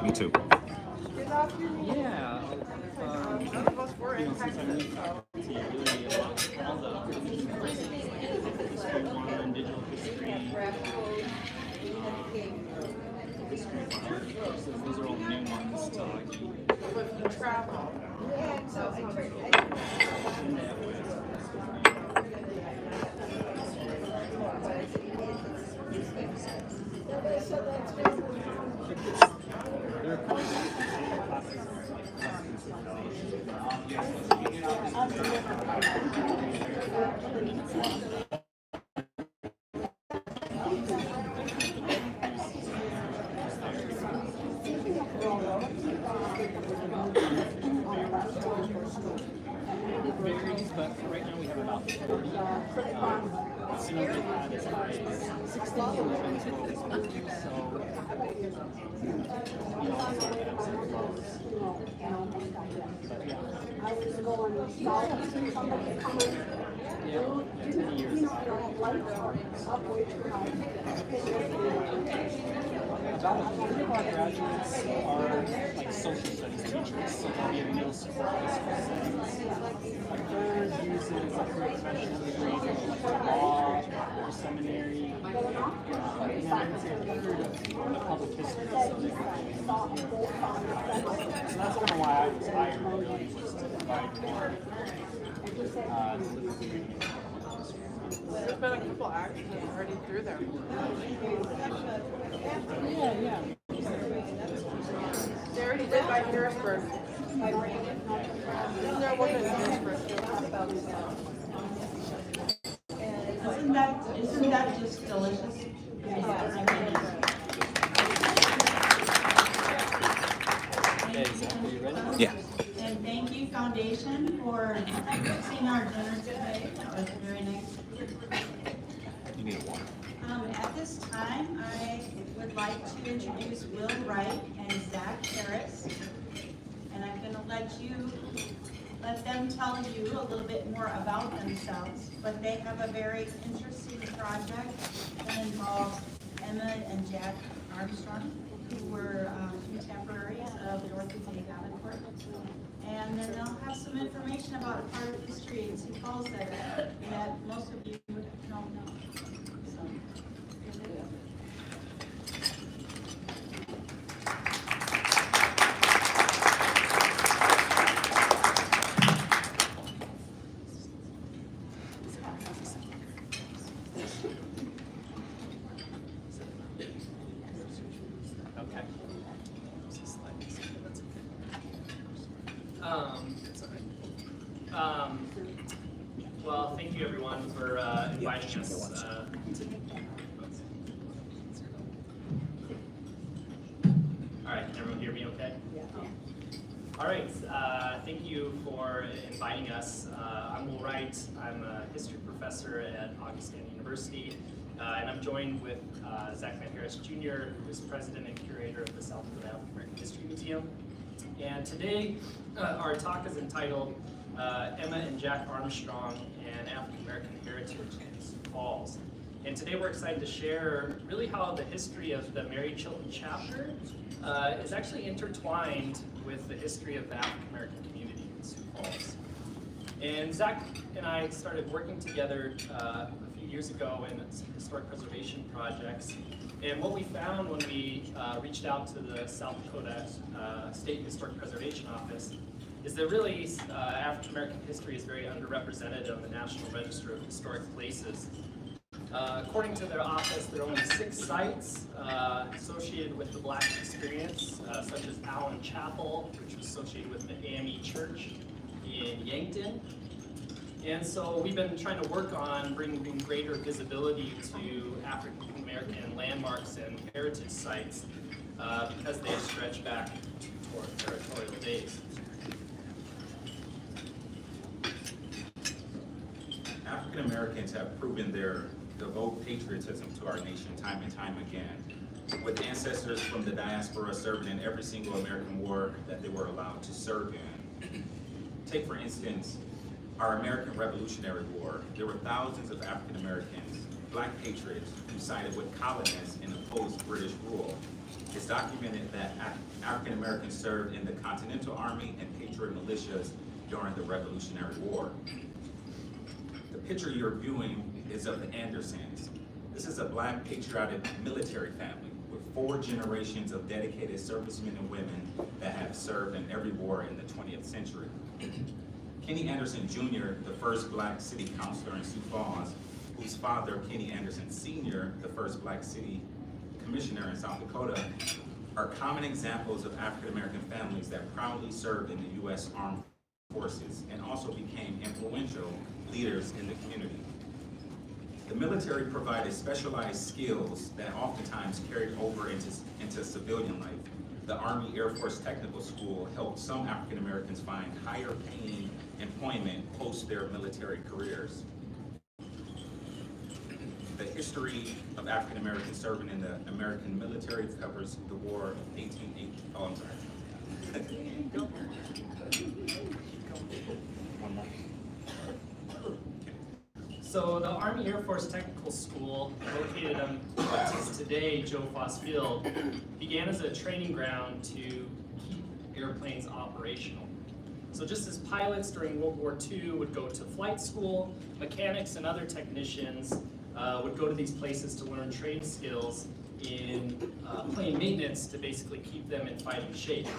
Me too. Yeah. Since I moved to really all the history one, digital history, history of art courses, those are all new ones to travel. varies, but right now we have about 40. Some of it had as high as 16 in schools. So, yeah, 10 years. About a third of our graduates are like social studies teachers, so they'll be in middle school, high school settings. A third uses a professional degree from like law or seminary, and I'd say a third of public history. So that's kind of why I was hired, really, was to provide more There's been a couple actions already through there. Yeah. They already did by Harrisburg. There wasn't in Harrisburg. Isn't that just delicious? Are you ready? Yeah. And thank you, Foundation, for fixing our dinner today. That was very nice. You need a water. At this time, I would like to introduce Will Wright and Zach Harris. And I'm going to let them tell you a little bit more about themselves. But they have a very interesting project that involves Emma and Jack Armstrong, who were contemporaries of Dorothy and Davenport. And then they'll have some information about a part of history in Sioux Falls that most of you don't know. So, Well, thank you everyone for inviting us. All right, can everyone hear me okay? Yeah. All right, thank you for inviting us. I'm Will Wright. I'm a history professor at Augustine University, and I'm joined with Zach Harris Jr., who is president and curator of the South Dakota African History Museum. And today, our talk is entitled Emma and Jack Armstrong and African American Heritage in Sioux Falls. And today we're excited to share really how the history of the Mary Chilton chapter is actually intertwined with the history of the African American community in Sioux Falls. And Zach and I started working together a few years ago in some historic preservation projects. And what we found when we reached out to the South Dakota State Historic Preservation Office is that really African American history is very underrepresented on the National Register of Historic Places. According to their office, there are only 6 sites associated with the Black experience, such as Allen Chapel, which was associated with the AME Church in Yankton. And so we've been trying to work on bringing greater visibility to African American landmarks and heritage sites because they stretch back toward territorial days. African Americans have proven their devout patriotism to our nation time and time again, with ancestors from the diaspora serving in every single American war that they were allowed to serve in. Take, for instance, our American Revolutionary War. There were thousands of African Americans black patriots who sided with colonists and opposed British rule. It's documented that African Americans served in the Continental Army and Patriot militias during the Revolutionary War. The picture you're viewing is of the Andersons. This is a black patriotic military family with 4 generations of dedicated servicemen and women that have served in every war in the 20th century. Kenny Anderson Jr., the first black city councilor in Sioux Falls, whose father, Kenny Anderson Sr., the first black city commissioner in South Dakota, are common examples of African American families that proudly served in the U.S. Armed Forces and also became influential leaders in the community. The military provided specialized skills that oftentimes carried over into civilian life. The Army Air Force Technical School helped some African Americans find higher paying employment post their military careers. The history of African Americans serving in the American military covers the War of 1880. Oh, I'm sorry. One more. So the Army Air Force Technical School, located on what is today Joe Foss Field, began as a training ground to keep airplanes operational. So just as pilots during World War II would go to flight school, mechanics and other technicians would go to these places to learn trade skills in plane maintenance to basically keep them in fighting shape.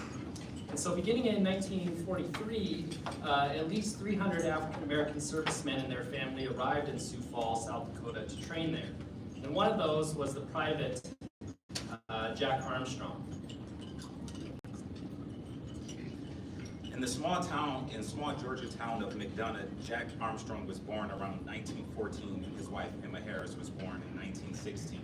And so beginning in 1943, at least 300 African American servicemen and their family arrived in Sioux Falls, South Dakota to train there. And one of those was the private Jack Armstrong. In the small Georgia town of McDonough, Jack Armstrong was born around 1914 and his wife Emma Harris was born in 1916.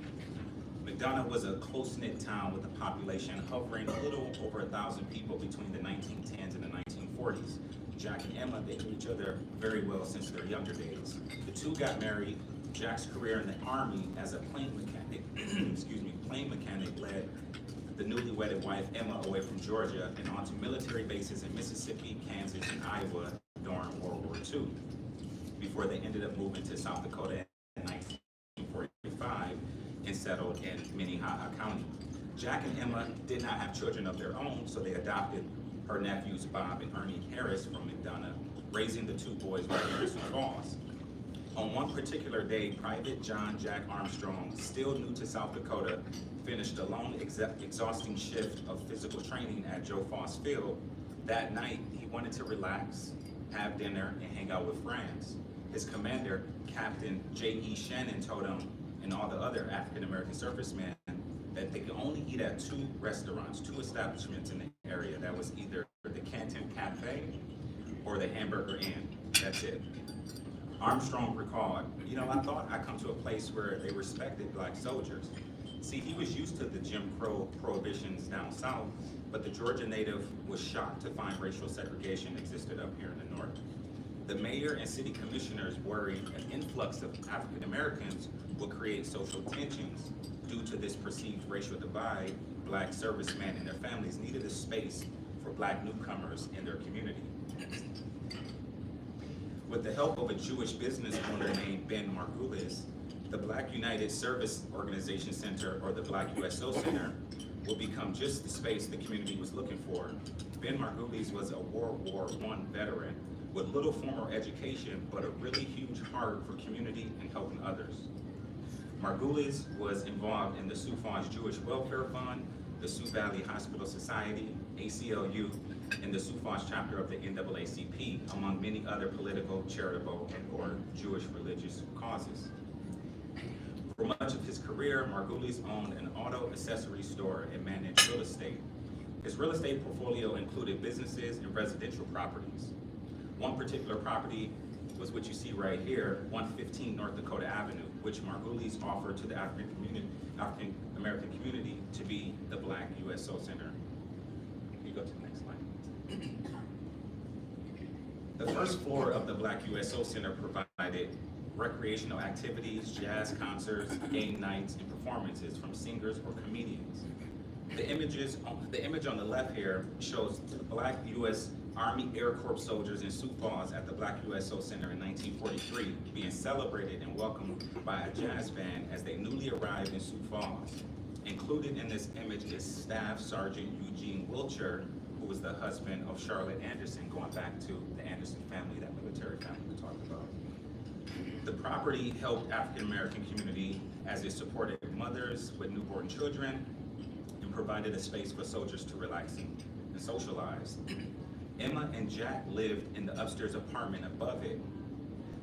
McDonough was a close-knit town with a population hovering a little over 1,000 people between the 1910s and the 1940s. Jack and Emma, they knew each other very well since their younger days. The two got married. Jack's career in the Army as a plane mechanic, plane mechanic led the newly wedded wife Emma away from Georgia and onto military bases in Mississippi, Kansas, and Iowa during World War II, before they ended up moving to South Dakota in 1945 and settled in Minnehaha County. Jack and Emma did not have children of their own, so they adopted her nephews Bob and Ernie Harris from McDonough, raising the 2 boys right here in Sioux Falls. On one particular day, Private John Jack Armstrong, still new to South Dakota, finished a long, exhausting shift of physical training at Joe Foss Field. That night, he wanted to relax, have dinner, and hang out with friends. His commander, Captain J.E. Shannon, told him and all the other African-American servicemen that they could only eat at 2 restaurants, 2 establishments in the area. That was either the Canton Cafe or the Hamburger Inn. That's it. Armstrong recalled, I thought I'd come to a place where they respected black soldiers. See, he was used to the Jim Crow prohibitions down south, but the Georgia native was shocked to find racial segregation existed up here in the north. The mayor and city commissioners worried an influx of African Americans will create social tensions. Due to this perceived racial divide, black servicemen and their families needed a space for black newcomers in their community. With the help of a Jewish business owner named Ben Margulis, the Black United Service Organization Center, or the Black USO Center, will become just the space the community was looking for. Ben Margulis was a World War I veteran with little formal education, but a really huge heart for community and helping others. Margulis was involved in the Sioux Falls Jewish Welfare Fund, the Sioux Valley Hospital Society, ACLU, and the Sioux Falls chapter of the NAACP, among many other political, charitable, and/or Jewish religious causes. For much of his career, Margulis owned an auto accessory store and managed real estate. His real estate portfolio included businesses and residential properties. One particular property was what you see right here, 115 North Dakota Avenue, which Margulis offered to the African American community to be the Black USO Center. You go to the next slide. The first floor of the Black USO Center provided recreational activities, jazz concerts, game nights, and performances from singers or comedians. The image on the left here shows the Black Army Air Corps soldiers in Sioux Falls at the Black USO Center in 1943, being celebrated and welcomed by a jazz band as they newly arrived in Sioux Falls. Included in this image is Staff Sergeant Eugene Wiltshire, who was the husband of Charlotte Anderson, going back to the Anderson family, that military family we talked about. The property helped African American community as it supported mothers with newborn children and provided a space for soldiers to relax and socialize. Emma and Jack lived in the upstairs apartment above it,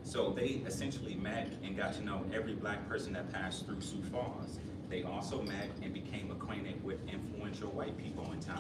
so they essentially met and got to know every Black person that passed through Sioux Falls. They also met and became acquainted with influential white people in town.